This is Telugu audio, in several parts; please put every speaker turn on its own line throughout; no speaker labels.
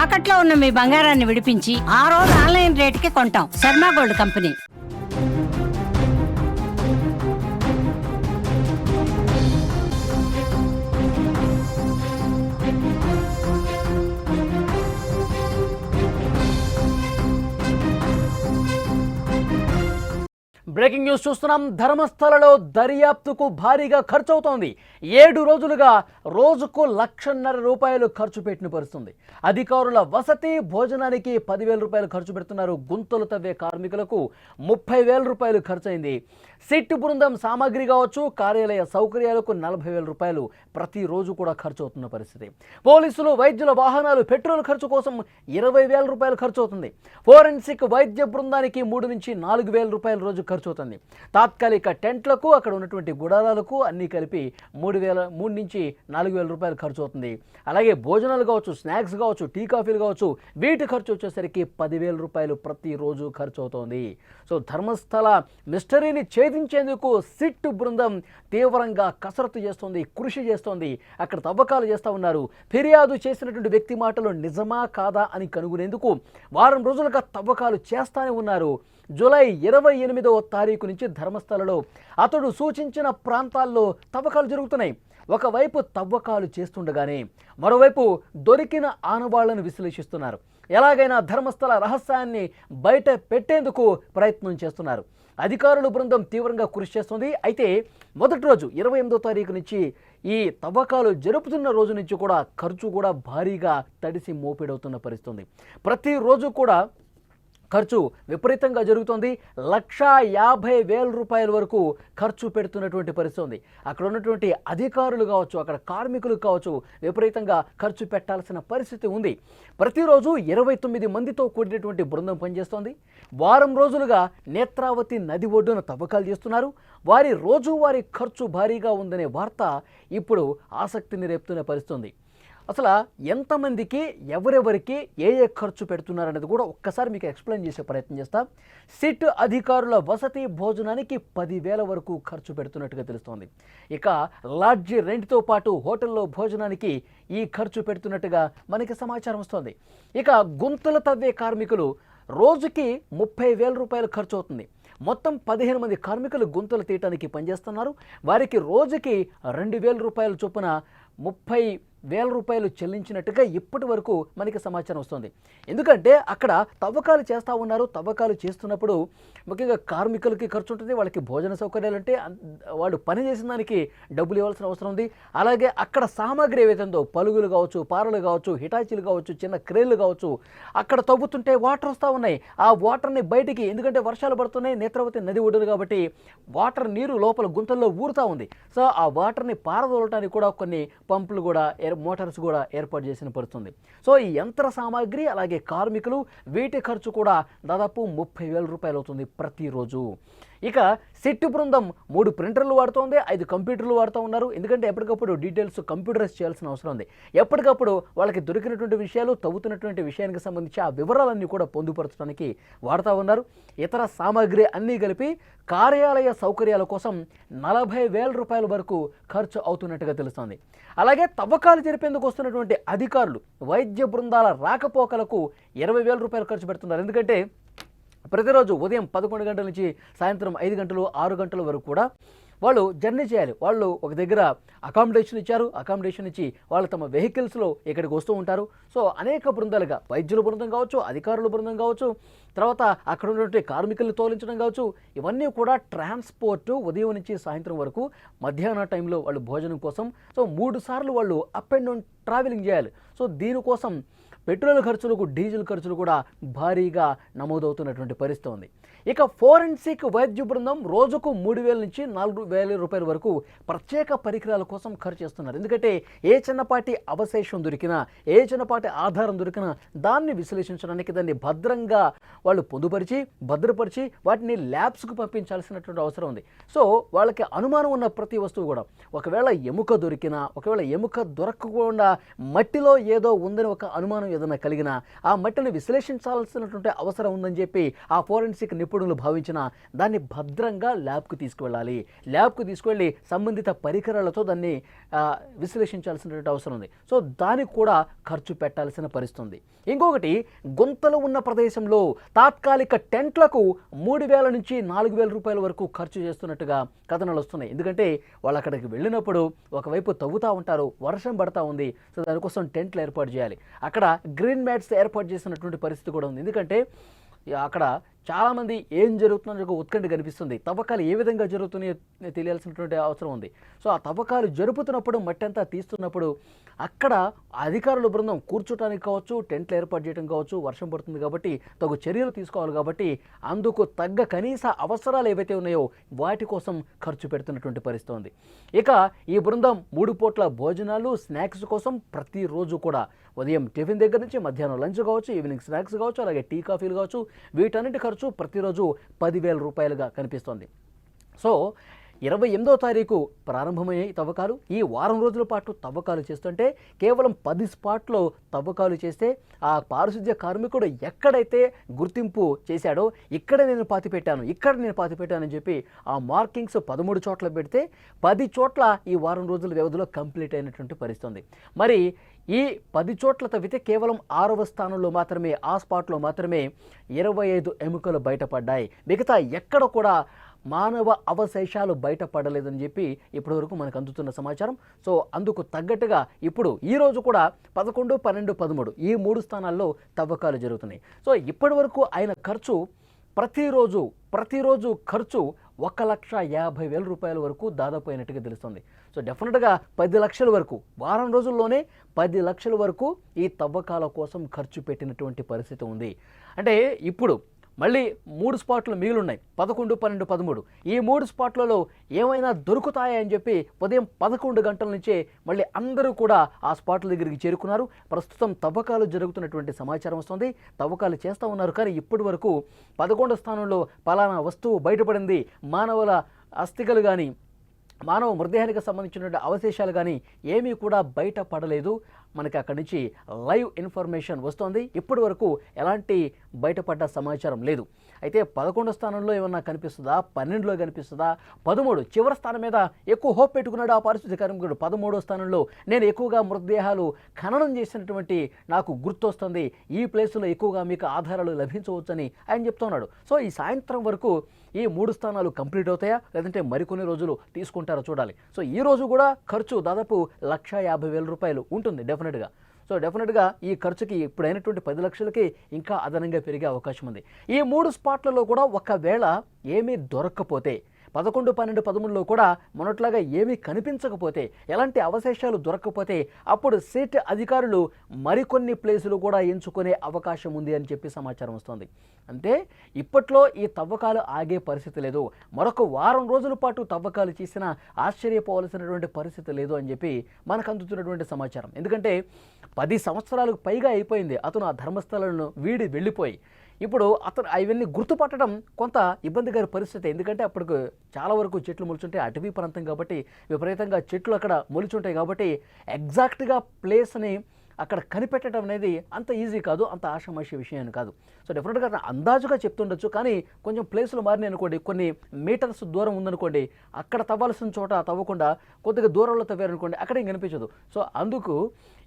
తాకట్లో ఉన్న మీ బంగారాన్ని విడిపించి ఆ రోజు ఆన్లైన్ రేటుకి కొంటాం. Sharma gold company.
Breaking news చూస్తున్నాం. ధర్మస్థలలో దర్యాప్తుకు భారీగా ఖర్చు అవుతోంది. 7 రోజులుగా రోజుకు ₹1,50,000 ఖర్చు పెట్టిన పరిస్థితుంది. అధికారుల వసతి భోజనానికి ₹10,000 ఖర్చు పెడుతున్నారు. గుంతలు తవ్వే కార్మికులకు ₹30,000 ఖర్చు అయింది. సిట్ బృందం సామాగ్రి కావచ్చు, కార్యాలయ సౌకర్యాలకు ₹40,000 ప్రతిరోజు కూడా ఖర్చు అవుతున్న పరిస్థితి. పోలీసులు, వైద్యుల వాహనాలు, పెట్రోల్ ఖర్చు కోసం ₹20,000 ఖర్చు అవుతుంది. ఫోరెన్సిక్ వైద్య బృందానికి ₹3,000 నుంచి ₹4,000 రోజు ఖర్చు అవుతుంది. తాత్కాలిక టెంట్లకు, అక్కడ ఉన్నటువంటి గుడారాలకు అన్నీ కలిపి ₹3,000 నుంచి ₹4,000 ఖర్చు అవుతుంది. అలాగే భోజనాలు కావచ్చు, స్నాక్స్ కావచ్చు, టీ కాఫీలు కావచ్చు, వీటి ఖర్చు వచ్చేసరికి ₹10,000 ప్రతిరోజు ఖర్చు అవుతోంది. సో ధర్మస్థల మిస్టరీని ఛేదించేందుకు సిట్ బృందం తీవ్రంగా కసరత్తు చేస్తోంది, కృషి చేస్తోంది. అక్కడ తవ్వకాలు చేస్తూ ఉన్నారు. ఫిర్యాదు చేసినటువంటి వ్యక్తి మాటలు నిజమా కాదా అని కనుగొనేందుకు వారం రోజులుగా తవ్వకాలు చేస్తూనే ఉన్నారు. జూలై 28వ తారీఖు నుంచి ధర్మస్థలలో అతడు సూచించిన ప్రాంతాల్లో తవ్వకాలు జరుగుతున్నాయి. ఒకవైపు తవ్వకాలు చేస్తుండగానే మరోవైపు దొరికిన ఆనవాళ్లను విశ్లేషిస్తున్నారు. ఎలాగైనా ధర్మస్థల రహస్యాన్ని బయట పెట్టేందుకు ప్రయత్నం చేస్తున్నారు. అధికారుల బృందం తీవ్రంగా కృషి చేస్తుంది. అయితే మొదటి రోజు 28వ తారీఖు నుంచి ఈ తవ్వకాలు జరుపుతున్న రోజు నుంచి కూడా ఖర్చు కూడా భారీగా తడిసి మోపిడవుతున్న పరిస్థితుంది. ప్రతిరోజు కూడా ఖర్చు విపరీతంగా జరుగుతోంది. ₹1,50,000 వరకు ఖర్చు పెడుతున్నటువంటి పరిస్థితి ఉంది. అక్కడ ఉన్నటువంటి అధికారులు కావచ్చు, అక్కడ కార్మికులు కావచ్చు, విపరీతంగా ఖర్చు పెట్టాల్సిన పరిస్థితి ఉంది. ప్రతిరోజు 29 మందితో కూడినటువంటి బృందం పనిచేస్తోంది. వారం రోజులుగా నేత్రావతి నది ఒడ్డున తవ్వకాలు చేస్తున్నారు. వారి రోజువారీ ఖర్చు భారీగా ఉందనే వార్త ఇప్పుడు ఆసక్తిని రేపుతున్న పరిస్థితి ఉంది. అసలు ఎంతమందికి ఎవరెవరికి ఏ ఖర్చు పెడుతున్నారనేది కూడా ఒక్కసారి మీకు ఎక్స్ప్లెయిన్ చేసే ప్రయత్నం చేస్తా. సిట్ అధికారుల వసతి భోజనానికి 10,000 వరకు ఖర్చు పెడుతున్నట్టుగా తెలుస్తోంది. ఇక లాడ్జి రెంట్తో పాటు హోటల్లో భోజనానికి ఈ ఖర్చు పెడుతున్నట్టుగా మనకి సమాచారం వస్తోంది. ఇక గుంతలు తవ్వే కార్మికులు రోజుకి ₹30,000 ఖర్చు అవుతుంది. మొత్తం 15 మంది కార్మికులు గుంతలు తీయటానికి పనిచేస్తున్నారు. వారికి రోజుకి ₹2,000 చొప్పున ₹30,000 చెల్లించినట్టుగా ఇప్పటి వరకు మనకి సమాచారం వస్తుంది. ఎందుకంటే అక్కడ తవ్వకాలు చేస్తూ ఉన్నారు. తవ్వకాలు చేస్తున్నప్పుడు ముఖ్యంగా కార్మికులకి ఖర్చు ఉంటుంది. వాళ్ళకి భోజన సౌకర్యాలు అంటే వాళ్ళు పని చేసిన దానికి డబ్బులు ఇవ్వాల్సిన అవసరం ఉంది. అలాగే అక్కడ సామాగ్రి ఏవైతుందో పలుగులు కావచ్చు, పారలు కావచ్చు, హిటాచీలు కావచ్చు, చిన్న క్రేన్లు కావచ్చు, అక్కడ తవ్వుతుంటే వాటర్ వస్తూ ఉన్నాయి. ఆ వాటర్ని బయటికి, ఎందుకంటే వర్షాలు పడుతున్నాయి, నేత్రావతి నది ఒడ్డును కాబట్టి వాటర్ నీరు లోపల గుంతల్లో ఊరుతూ ఉంది. సో ఆ వాటర్ని పారదోలటానికి కూడా కొన్ని పంపులు కూడా, మోటార్స్ కూడా ఏర్పాటు చేసిన పడుతుంది. సో ఈ యంత్ర సామాగ్రి అలాగే కార్మికులు వీటి ఖర్చు కూడా దాదాపు ₹30,000 అవుతుంది ప్రతిరోజు. ఇక సిట్ బృందం 3 ప్రింటర్లు వాడుతోంది, 5 కంప్యూటర్లు వాడుతూ ఉన్నారు. ఎందుకంటే ఎప్పటికప్పుడు డీటెయిల్స్ కంప్యూటరైజ్ చేయాల్సిన అవసరం ఉంది. ఎప్పటికప్పుడు వాళ్ళకి దొరికినటువంటి విషయాలు, తవ్వుతున్నటువంటి విషయానికి సంబంధించి ఆ వివరాలన్నీ కూడా పొందుపరచడానికి వాడుతూ ఉన్నారు. ఇతర సామాగ్రి అన్నీ కలిపి కార్యాలయ సౌకర్యాల కోసం ₹40,000 వరకు ఖర్చు అవుతున్నట్టుగా తెలుస్తోంది. అలాగే తవ్వకాలు జరిపేందుకు వస్తున్నటువంటి అధికారులు, వైద్య బృందాల రాకపోకలకు ₹20,000 ఖర్చు పెడుతున్నారు. ఎందుకంటే ప్రతిరోజు ఉదయం 11 గంటల నుంచి సాయంత్రం 5 గంటలు, 6 గంటల వరకు కూడా వాళ్ళు జర్నీ చేయాలి. వాళ్ళు ఒక దగ్గర అకామిడేషన్ ఇచ్చారు. అకామిడేషన్ ఇచ్చి వాళ్ళు తమ వెహికల్స్లో ఇక్కడికి వస్తూ ఉంటారు. సో అనేక బృందాలుగా వైద్యుల బృందం కావచ్చు, అధికారుల బృందం కావచ్చు, తర్వాత అక్కడ ఉన్నటువంటి కార్మికులను తోలించడం కావచ్చు, ఇవన్నీ కూడా ట్రాన్స్పోర్ట్ ఉదయం నుంచి సాయంత్రం వరకు మధ్యాహ్న టైంలో వాళ్ళు భోజనం కోసం. సో 3 సార్లు వాళ్ళు అప్ అండ్ డౌన్ ట్రావెలింగ్ చేయాలి. సో దీనికోసం పెట్రోల్ ఖర్చులకు, డీజిల్ ఖర్చులు కూడా భారీగా నమోదవుతున్నటువంటి పరిస్థితి ఉంది. ఇక ఫోరెన్సిక్ వైద్య బృందం రోజుకు ₹3,000 నుంచి ₹4,000 వరకు ప్రత్యేక పరికరాల కోసం ఖర్చు చేస్తున్నారు. ఎందుకంటే ఏ చిన్నపాటి అవశేషం దొరికినా, ఏ చిన్నపాటి ఆధారం దొరికినా దాన్ని విశ్లేషించడానికి, దాన్ని భద్రంగా వాళ్ళు పొందుపరిచి, భద్రపరిచి వాటిని ల్యాబ్స్కు పంపించాల్సినటువంటి అవసరం ఉంది. సో వాళ్ళకి అనుమానం ఉన్న ప్రతి వస్తువు కూడా, ఒకవేళ ఎముక దొరికినా, ఒకవేళ ఎముక దొరకకుండా మట్టిలో ఏదో ఉందని ఒక అనుమానం ఏదైనా కలిగినా ఆ మట్టిని విశ్లేషించాల్సినటువంటి అవసరం ఉందని చెప్పి ఆ ఫోరెన్సిక్ నిపుణులు భావించిన దాన్ని భద్రంగా ల్యాబ్కు తీసుకువెళ్ళాలి. ల్యాబ్కు తీసుకువెళ్ళి సంబంధిత పరికరాలతో దాన్ని విశ్లేషించాల్సినటువంటి అవసరం ఉంది. సో దానికి కూడా ఖర్చు పెట్టాల్సిన పరిస్థితి ఉంది. ఇంకొకటి, గుంతలు ఉన్న ప్రదేశంలో తాత్కాలిక టెంట్లకు 3,000 నుంచి 4,000 రూపాయల వరకు ఖర్చు చేస్తున్నట్టుగా కథనాలు వస్తున్నాయి. ఎందుకంటే వాళ్ళు అక్కడికి వెళ్ళినప్పుడు ఒకవైపు తవ్వుతూ ఉంటారు, వర్షం పడతా ఉంది, సో దానికోసం టెంట్లు ఏర్పాటు చేయాలి. అక్కడ గ్రీన్ మ్యాట్స్ ఏర్పాటు చేసినటువంటి పరిస్థితి కూడా ఉంది. ఎందుకంటే అక్కడ చాలామంది ఏం జరుగుతుందో ఉత్కంఠ కనిపిస్తుంది. తవ్వకాలు ఏ విధంగా జరుగుతున్నాయో తెలియాల్సినటువంటి అవసరం ఉంది. సో ఆ తవ్వకాలు జరుపుతున్నప్పుడు, మట్టి అంతా తీస్తున్నప్పుడు అక్కడ అధికారుల బృందం కూర్చోటానికి కావచ్చు, టెంట్లు ఏర్పాటు చేయడం కావచ్చు, వర్షం పడుతుంది కాబట్టి తగు చర్యలు తీసుకోవాలి. కాబట్టి అందుకు తగ్గ కనీస అవసరాలు ఏవైతే ఉన్నాయో వాటి కోసం ఖర్చు పెడుతున్నటువంటి పరిస్థితి ఉంది. ఇక ఈ బృందం 3 పూట్ల భోజనాలు, స్నాక్స్ కోసం ప్రతిరోజు కూడా ఉదయం టిఫిన్ దగ్గర నుంచి మధ్యాహ్నం లంచ్ కావచ్చు, ఈవినింగ్ స్నాక్స్ కావచ్చు, అలాగే టీ కాఫీలు కావచ్చు, వీటన్నిటి ఖర్చు ప్రతిరోజు 10,000 రూపాయలుగా కనిపిస్తోంది. సో 28వ తారీఖు ప్రారంభమయ్యాయి తవ్వకాలు. ఈ వారం రోజుల పాటు తవ్వకాలు చేస్తుంటే కేవలం 10 స్పాట్లో తవ్వకాలు చేస్తే ఆ పారిశుద్ధ్య కార్మికుడు ఎక్కడైతే గుర్తింపు చేశాడో ఇక్కడ నేను పాతిపెట్టానని చెప్పి ఆ మార్కింగ్స్ 13 చోట్ల పెడితే 10 చోట్ల ఈ వారం రోజుల వ్యవధిలో కంప్లీట్ అయినటువంటి పరిస్థితి ఉంది. మరి ఈ 10 చోట్ల తవ్వితే కేవలం 6వ స్థానంలో మాత్రమే, ఆ స్పాట్లో మాత్రమే 25 ఎముకలు బయటపడ్డాయి. మిగతా ఎక్కడ కూడా మానవ అవశేషాలు బయటపడలేదని చెప్పి ఇప్పటివరకు మనకు అందుతున్న సమాచారం. సో అందుకు తగ్గట్టుగా ఇప్పుడు ఈరోజు కూడా 11, 12, 13 ఈ 3 స్థానాల్లో తవ్వకాలు జరుగుతున్నాయి. సో ఇప్పటి వరకు ఆయన ఖర్చు ప్రతిరోజు ఖర్చు 1,50,000 రూపాయల వరకు దాదాపు అయినట్టుగా తెలుస్తుంది. సో డెఫినెట్గా 10 లక్షల వరకు, వారం రోజుల్లోనే 10 లక్షల వరకు ఈ తవ్వకాల కోసం ఖర్చు పెట్టినటువంటి పరిస్థితి ఉంది. అంటే ఇప్పుడు మళ్ళీ 3 స్పాట్లు మిగిలిన్నాయి, 11, 12, 13. ఈ 3 స్పాట్లలో ఏమైనా దొరుకుతాయని చెప్పి ఉదయం 11 గంటల నుంచే మళ్ళీ అందరూ కూడా ఆ స్పాట్ల దగ్గరికి చేరుకున్నారు. ప్రస్తుతం తవ్వకాలు జరుగుతున్నటువంటి సమాచారం వస్తుంది, తవ్వకాలు చేస్తూ ఉన్నారు. కానీ ఇప్పటి వరకు 11వ స్థానంలో పలానా వస్తువు బయటపడింది, మానవుల అస్థికలు కానీ మానవ మృతదేహానికి సంబంధించిన అవశేషాలు కానీ ఏమీ కూడా బయటపడలేదు. మనకి అక్కడి నుంచి లైవ్ ఇన్ఫర్మేషన్ వస్తుంది. ఇప్పటి వరకు ఎలాంటి బయటపడ్డ సమాచారం లేదు. అయితే 11వ స్థానంలో ఏమన్నా కనిపిస్తుందా, 12లో కనిపిస్తుందా, 13 చివరి స్థానం మీద ఎక్కువ హోప్ పెట్టుకున్నాడు ఆ పారిశుద్ధ్య కార్మికుడు. 13వ స్థానంలో నేను ఎక్కువగా మృతదేహాలు ఖననం చేసినటువంటి నాకు గుర్తొస్తుంది, ఈ ప్లేసులో ఎక్కువగా మీకు ఆధారాలు లభించవచ్చని ఆయన చెప్తున్నాడు. సో ఈ సాయంత్రం వరకు ఈ 3 స్థానాలు కంప్లీట్ అవుతాయా, లేదంటే మరికొన్ని రోజులు తీసుకుంటారో చూడాలి. సో ఈ రోజు కూడా ఖర్చు దాదాపు 1,50,000 రూపాయలు ఉంటుంది డెఫినెట్గా. సో డెఫినెట్గా ఈ ఖర్చుకి ఇప్పుడైనటువంటి 10 లక్షలకి ఇంకా అదనంగా పెరిగే అవకాశం ఉంది. ఈ 3 స్పాట్లలో కూడా ఒకవేళ ఏమీ దొరక్కపోతే, 11, 12, 13లో కూడా మొన్నట్లాగా ఏమీ కనిపించకపోతే, ఎలాంటి అవశేషాలు దొరకకపోతే అప్పుడు సిట్ అధికారులు మరికొన్ని ప్లేసులు కూడా ఎంచుకునే అవకాశం ఉంది అని చెప్పి సమాచారం వస్తుంది. అంటే ఇప్పట్లో ఈ తవ్వకాలు ఆగే పరిస్థితి లేదు. మరొక వారం రోజుల పాటు తవ్వకాలు చేసినా ఆశ్చర్యపోవాల్సినటువంటి పరిస్థితి లేదు అని చెప్పి మనకు అందుతున్నటువంటి సమాచారం. ఎందుకంటే 10 సంవత్సరాలకు పైగా అయిపోయింది అతను ఆ ధర్మస్థలను వీడి వెళ్ళిపోయి. ఇప్పుడు అతను అవన్నీ గుర్తుపట్టడం కొంత ఇబ్బందికర పరిస్థితి. ఎందుకంటే అప్పటికి చాలా వరకు చెట్లు మొలుచుంటాయి, అటవీ ప్రాంతం కాబట్టి విపరీతంగా చెట్లు అక్కడ మొలుచుంటాయి కాబట్టి ఎగ్జాక్ట్గా ప్లేస్ని అక్కడ కనిపెట్టడం అనేది అంత ఈజీ కాదు, అంత ఆషామాషి విషయం కాదు. సో డెఫినెట్గా అందాజుగా చెప్తుండొచ్చు, కానీ కొంచెం ప్లేసులు మారినాయి అనుకోండి, కొన్ని మీటర్స్ దూరం ఉందనుకోండి, అక్కడ తవ్వాల్సిన చోట తవ్వకుండా కొద్దిగా దూరంలో తవ్వారనుకోండి, అక్కడేం కనిపించదు. సో అందుకు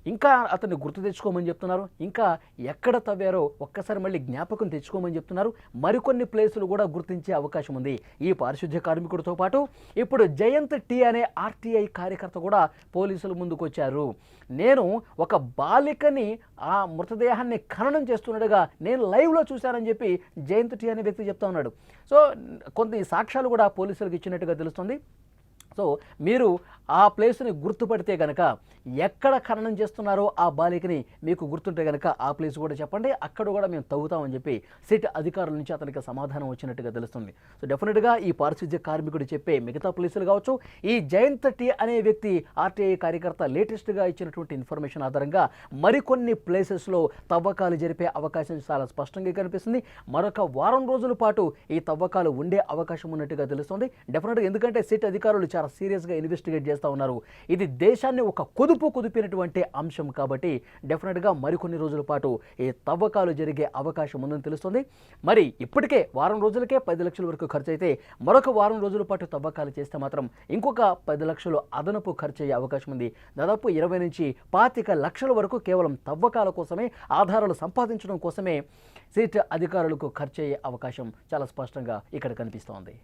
ఇంకా అతన్ని గుర్తు తెచ్చుకోమని చెప్తున్నారు. ఇంకా ఎక్కడ తవ్వారో ఒక్కసారి మళ్ళీ జ్ఞాపకం తెచ్చుకోమని చెప్తున్నారు. మరికొన్ని ప్లేసులు కూడా గుర్తించే అవకాశం ఉంది. ఈ పారిశుద్ధ్య కార్మికుడితో పాటు ఇప్పుడు జయంత్ టీ అనే ఆర్టీఐ కార్యకర్త కూడా పోలీసుల ముందుకు వచ్చారు. నేను ఒక బాలికని ఆ మృతదేహాన్ని ఖననం చేస్తున్నట్టుగా నేను లైవ్లో చూశానని చెప్పి జయంత్ టీ అనే వ్యక్తి చెప్తా ఉన్నాడు. సో కొన్ని సాక్ష్యాలు కూడా పోలీసులకు ఇచ్చినట్టుగా తెలుస్తుంది. సో మీరు ఆ ప్లేస్ని గుర్తుపడితే కనుక, ఎక్కడ ఖననం చేస్తున్నారో ఆ బాలికని మీకు గుర్తుంటే కనుక ఆ ప్లేస్ కూడా చెప్పండి, అక్కడ కూడా మేము తవ్వుతామని చెప్పి సిట్ అధికారుల నుంచి అతనికి సమాధానం వచ్చినట్టుగా తెలుస్తుంది. సో డెఫినెట్గా ఈ పారిశుద్ధ్య కార్మికుడు చెప్పే మిగతా పోలీసులు కావచ్చు, ఈ జయంత్ టీ అనే వ్యక్తి ఆర్టీఐ కార్యకర్త లేటెస్ట్గా ఇచ్చినటువంటి ఇన్ఫర్మేషన్ ఆధారంగా మరికొన్ని ప్లేసెస్లో తవ్వకాలు జరిపే అవకాశం చాలా స్పష్టంగా కనిపిస్తుంది. మరొక వారం రోజుల పాటు ఈ తవ్వకాలు ఉండే అవకాశం ఉన్నట్టుగా తెలుస్తుంది డెఫినెట్గా. ఎందుకంటే సిట్ అధికారులు చాలా చాలా సీరియస్గా ఇన్వెస్టిగేట్ చేస్తూ ఉన్నారు. ఇది దేశాన్ని ఒక కుదిపినటువంటి అంశం కాబట్టి డెఫినెట్గా మరికొన్ని రోజుల పాటు ఈ తవ్వకాలు జరిగే అవకాశం ఉందని తెలుస్తుంది. మరి ఇప్పటికే వారం రోజులకే 10 లక్షల వరకు ఖర్చు అయితే మరొక వారం రోజుల పాటు తవ్వకాలు చేస్తే మాత్రం ఇంకొక 10 లక్షలు అదనపు ఖర్చు అయ్యే అవకాశం ఉంది. దాదాపు 20 నుంచి 25 లక్షల వరకు కేవలం తవ్వకాల కోసమే, ఆధారాలు సంపాదించడం కోసమే సిట్ అధికారులకు ఖర్చు అయ్యే అవకాశం చాలా స్పష్టంగా ఇక్కడ కనిపిస్తోంది.